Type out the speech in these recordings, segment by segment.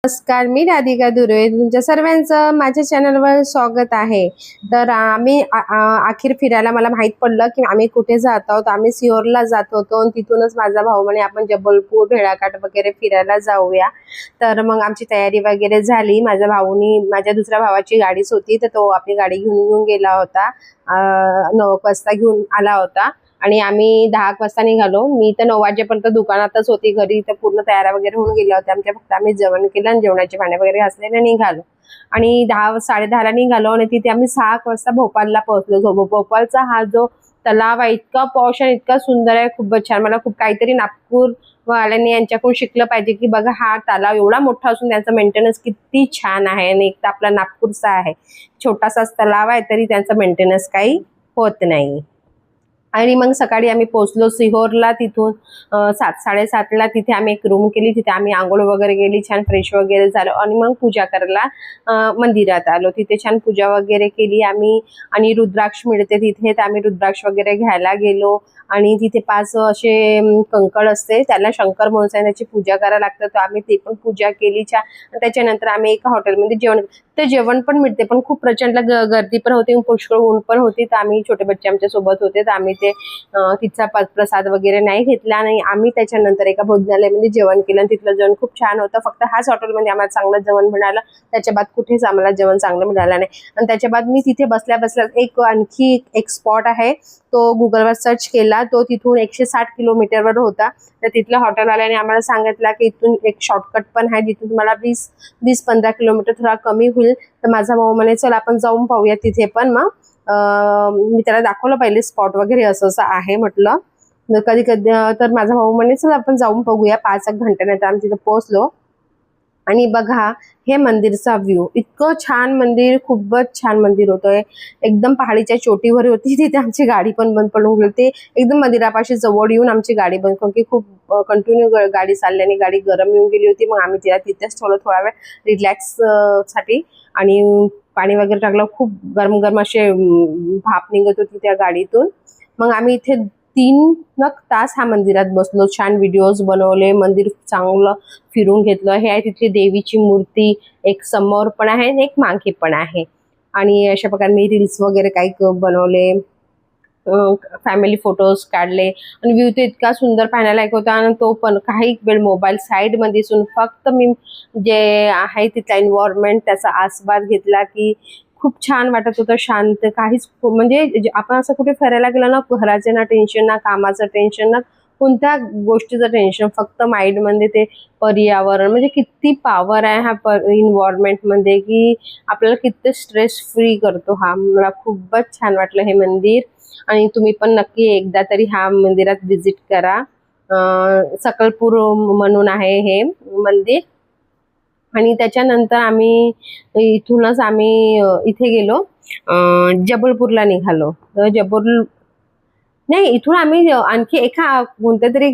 नमस्कार, मी राधिका दुर्वे. तुमच्या सर्वांचं माझ्या चॅनलवर स्वागत आहे. तर आम्ही अखेर फिरायला मला माहीत पडलं की आम्ही कुठे जात आहोत. आम्ही सिहोरला जात होतो आणि तिथूनच माझा भाऊ म्हणे आपण जबलपूर, भेड़ाघाट वगैरे फिरायला जाऊया. तर मग आमची तयारी वगैरे झाली. माझ्या भाऊनी, माझ्या दुसऱ्या भावाची गाडीच होती, तर तो आपली गाडी घेऊन गेला होता. 9 वाजता घेऊन आला होता आणि आम्ही 10 वाजता निघालो. मी तर 9 वाजेपर्यंत दुकानातच होती. घरी तर पूर्ण तयाऱ्या वगैरे होऊन गेल्या होत्या आमच्या. फक्त आम्ही जेवण केलं आणि जेवणाचे भांडे वगैरे घासले आणि निघालो. आणि 10-10:30 निघालो आणि तिथे आम्ही 6 वाजता भोपाळला पोहोचलो. भोपाळचा हा जो तलाव आहे इतका पॉश आणि इतका सुंदर आहे, खूपच छान. मला खूप काहीतरी नागपूर वाल्यांनी यांच्याकडून शिकलं पाहिजे की बघा हा तलाव एवढा मोठा असून त्यांचा मेंटेनन्स किती छान आहे. आणि एक तर आपला नागपूरचा आहे, छोटासाच तलाव आहे तरी त्यांचा मेंटेनन्स काही होत नाही. आणि मग सकाळी आम्ही पोहोचलो सिहोरला. तिथून 7-7:30ला तिथे आम्ही एक रूम केली. तिथे आम्ही आंघोळ वगैरे केली, छान फ्रेश वगैरे झालो आणि मग पूजा करायला मंदिरात आलो. तिथे छान पूजा वगैरे केली आम्ही. आणि रुद्राक्ष मिळते तिथे, तर आम्ही रुद्राक्ष वगैरे घ्यायला गेलो. आणि तिथे 5 असे कंकड असते, त्याला शंकर म्हणून त्याची पूजा करायला लागतं, तर आम्ही ते पण पूजा केली छान. त्याच्यानंतर आम्ही एका हॉटेलमध्ये जेवण, तर जेवण पण मिळते, पण खूप प्रचंड गर्दी पण होती, पुष्कळ ऊन पण होती. तर आम्ही छोटे बच्चे आमच्या सोबत होते, तर आम्ही ते तिथचा प्रसाद वगैरे नाही घेतला. आणि आम्ही त्याच्यानंतर एका भोजनालयामध्ये जेवण केलं आणि तिथलं जेवण खूप छान होतं. फक्त हाच हॉटेलमध्ये आम्हाला चांगलं जेवण मिळालं, त्याच्या बाद कुठेच आम्हाला जेवण चांगलं मिळालं नाही. आणि त्याच्या बाद मी तिथे बसल्या बसल्या आणखी एक स्पॉट आहे, तो गुगलवर सर्च केला. तो तिथून 160 किलोमीटरवर होता. तर तिथल्या हॉटेलवाल्याने आम्हाला सांगितलं की इथून एक शॉर्टकट पण आहे, जिथून तुम्हाला 20-15 किलोमीटर थोडा कमी होईल. तर माझा भाऊ म्हणे चल आपण जाऊन पाहूया तिथे पण. मग मी त्याला दाखवलं पहिले स्पॉट वगैरे असं असं आहे म्हटलं. कधी कधी तर माझा भाऊ म्हणे चल आपण जाऊन बघूया. 5 घंट्यानंतर आम्ही तिथे पोहोचलो. आणि बघा हे मंदिरचा व्ह्यू, इतकं छान मंदिर, खूपच छान मंदिर होतं. एकदम पहाडीच्या चोटीवर होती. तिथे आमची गाडी पण बंद पडून गेली. ते एकदम मंदिरापाशी जवळ येऊन आमची गाडी बंद, कारण की खूप कंटिन्यू गाडी चालल्याने गाडी गरम येऊन गेली होती. मग आम्ही तिला तिथेच ठेवलं थोडा वेळ रिलॅक्स साठी. आणि पाणी वगैरे टाकलं, खूप गरम गरम असे भाप निघत होती त्या गाडीतून. मग आम्ही इथे 3 तास ह्या मंदिरात बसलो, छान व्हिडिओज बनवले, मंदिर चांगलं फिरून घेतलं. हे आहे तिथली देवीची मूर्ती, एक समोर पण आहे आणि एक मागे पण आहे. आणि अशा प्रकारे मी रील्स वगैरे काही बनवले, फॅमिली फोटोज काढले. आणि व्ह्यू तो इतका सुंदर पाहण्याला एक होता. आणि तो पण काही वेळ मोबाईल साईडमध्ये असून फक्त मी जे आहे तिथला एन्व्हायरमेंट त्याचा आस्वाद घेतला की खूप छान वाटत होतं, शांत. काहीच म्हणजे आपण असं कुठे फिरायला गेलो ना, घराचे ना टेन्शन, ना कामाचं टेन्शन, ना कोणत्या गोष्टीचं टेन्शन, फक्त माइंडमध्ये ते पर्यावरण. म्हणजे किती पॉवर आहे ह्या एन्व्हायरमेंटमध्ये की आपल्याला किती स्ट्रेस फ्री करतो हा. मला खूपच छान वाटलं हे मंदिर. आणि तुम्ही पण नक्की एकदा तरी ह्या मंदिरात व्हिजिट करा. सकलपूर म्हणून आहे हे मंदिर. आणि त्याच्यानंतर आम्ही इथूनच आम्ही इथे गेलो, जबलपूरला निघालो. तर नाही, इथून आम्ही आणखी एका कोणत्या तरी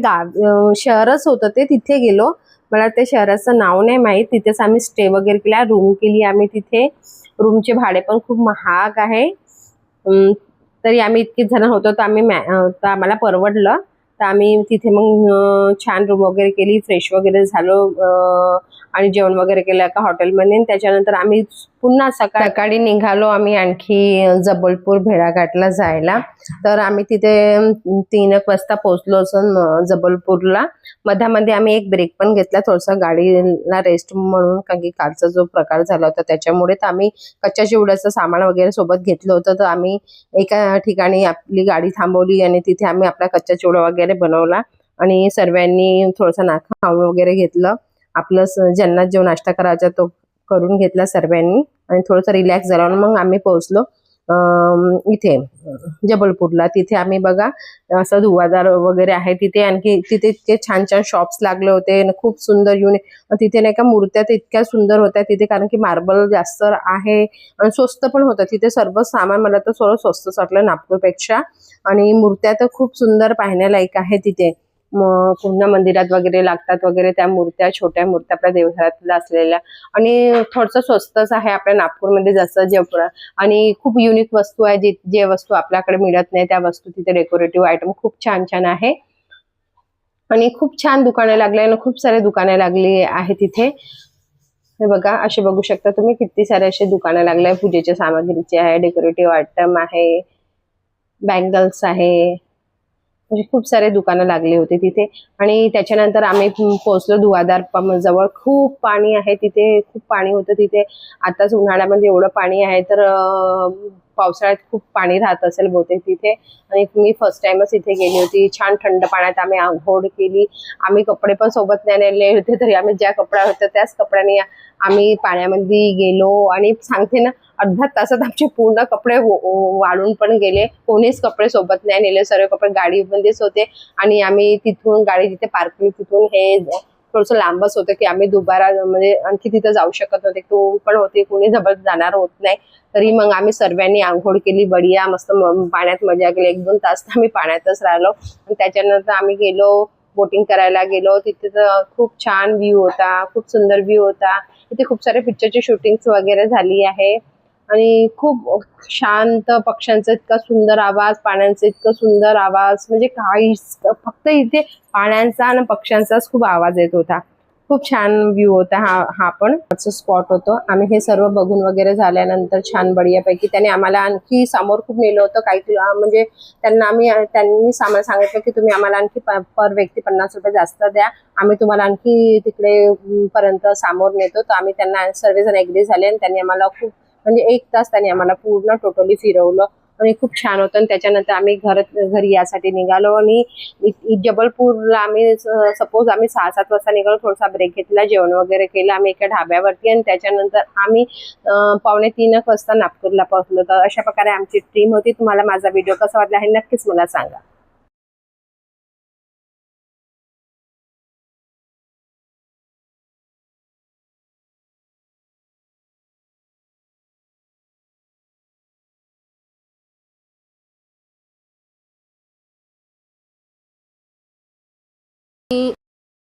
शहरच होतं ते, तिथे गेलो. मला ते शहराचं नाव नाही माहीत. तिथेच आम्ही स्टे वगैरे केला, रूम केली आम्ही तिथे. रूमचे भाडे पण खूप महाग आहे. तरी आम्ही इतके जण होतो तर तर आम्हाला परवडलं. तर आम्ही तिथे मग छान रूम वगैरे केली, फ्रेश वगैरे झालो आणि जेवण वगैरे केलं एका हॉटेलमध्ये. त्याच्यानंतर आम्ही पुन्हा सकाळी निघालो आम्ही आणखी जबलपूर भेड़ाघाटला जायला. तर आम्ही तिथे 3 वाजता पोहोचलो असं जबलपूरला. मध्यामध्ये आम्ही एक ब्रेक पण घेतला, थोडंसं गाडीला रेस्ट म्हणून, कारण की कालचा जो प्रकार झाला होता त्याच्यामुळे. तर आम्ही कच्च्या चिवड्याचं सामान वगैरे सोबत घेतलं होतं. तर आम्ही एका ठिकाणी आपली गाडी थांबवली आणि तिथे आम्ही आपला कच्चा चिवडा वगैरे बनवला. आणि सर्वांनी थोडंसं खाऊन वगैरे घेतलं. आपलं ज्यांना जो नाश्ता करायचा तो करून घेतला सर्वांनी आणि थोडंसं रिलॅक्स झालं. आणि मग आम्ही पोहोचलो इथे जबलपूरला. तिथे आम्ही बघा असं धुवाधार वगैरे आहे तिथे. आणखी तिथे इतके छान छान शॉप्स लागले होते, खूप सुंदर तिथे नाही का मूर्त्या तर इतक्या सुंदर होत्या तिथे, कारण की मार्बल जास्त आहे आणि स्वस्त पण होतं तिथे. सर्व सामान मला तर थोडं स्वस्तच वाटलं नागपूरपेक्षा. आणि मूर्त्या तर खूप सुंदर पाहण्यालायक आहे तिथे. पूर्ण मंदिरात वगैरे लागतात वगैरे त्या मूर्त्या, छोट्या मूर्त्या आपल्या देवघरातल्या असलेल्या. आणि थोडंसं स्वस्तच आहे आपल्या नागपूरमध्ये जसं जयपूर. आणि खूप युनिक वस्तू आहे, जे वस्तू आपल्याकडे मिळत नाही त्या वस्तू तिथे, डेकोरेटिव्ह आयटम खूप छान छान आहे. आणि खूप छान दुकाने लागले आणि खूप सारे दुकाने लागली आहे तिथे. हे बघा, असे बघू शकता तुम्ही किती सारे असे दुकानं लागले आहे. पूजेच्या सामग्रीचे आहे, डेकोरेटिव्ह आयटम आहे, बँगल्स आहे, म्हणजे खूप सारे दुकानं लागली होती तिथे. आणि त्याच्यानंतर आम्ही पोहोचलो दुवादार जवळ. खूप पाणी आहे तिथे, खूप पाणी होतं तिथे. आताच उन्हाळ्यामध्ये एवढं पाणी आहे, तर पावसाळ्यात खूप पाणी राहत असेल बहुतेक तिथे. आणि मी फर्स्ट टाइमच इथे गेली होती. छान थंड पाण्यात आम्ही आंघोळ केली. आम्ही कपडे पण सोबत नाही नेले होते, तरी आम्ही ज्या कपडा होता त्याच कपड्याने आम्ही पाण्यामध्ये गेलो. आणि सांगते ना, अर्ध्या तासात आमचे पूर्ण कपडे वाळून पण गेले. कोणीच कपडे सोबत नाही नेले, सर्व कपडे गाडीमध्येच होते. आणि आम्ही तिथून गाडी जिथे पार्क केली तिथून हे थोडस लांबच होतं, की आम्ही दुबारा म्हणजे आणखी तिथं जाऊ शकत नव्हते. तो पण होते, कोणी जबरदस्त जाणार होत नाही. तरी मग आम्ही सर्वांनी आंघोळ केली, बढिया मस्त पाण्यात मजा केली. 1-2 तास आम्ही पाण्यातच राहिलो. आणि त्याच्यानंतर आम्ही गेलो, बोटिंग करायला गेलो. तिथे तर खूप छान व्ह्यू होता, खूप सुंदर व्ह्यू होता. इथे खूप सारे पिक्चरची शूटिंग वगैरे झाली आहे. आणि खूप शांत, पक्ष्यांचा इतका सुंदर आवाज, पाण्याचा इतका सुंदर आवाज, म्हणजे काहीच, फक्त इथे पाण्यांचा आणि पक्ष्यांचाच खूप आवाज येत होता. खूप छान व्ह्यू होता हा हा पण स्पॉट होतं. आम्ही हे सर्व बघून वगैरे झाल्यानंतर छान बढियापैकी त्याने आम्हाला आणखी समोर खूप नेलं होतं. काही म्हणजे त्यांनी सामान सांगितलं की तुम्ही आम्हाला आणखी पर व्यक्ती ₹50 जास्त द्या, आम्ही तुम्हाला आणखी तिकडे पर्यंत समोर नेतो. तर आम्ही त्यांना सर्वजण एग्री झाले आणि त्यांनी आम्हाला खूप म्हणजे 1 तास त्यांनी आम्हाला पूर्ण टोटली फिरवलं. आणि खूप छान होतं. आणि त्याच्यानंतर आम्ही घरी यासाठी निघालो. आणि जबलपूरला आम्ही सपोज आम्ही 6-7 वाजता निघालो. थोडासा ब्रेक घेतला, जेवण वगैरे केलं आम्ही एका ढाब्यावरती. आणि त्याच्यानंतर आम्ही 2:45 वाजता नागपूरला पोहोचलो. तर अशा प्रकारे आमची ट्रीप होती. तुम्हाला माझा व्हिडिओ कसा वाटला हे नक्कीच मला सांगा.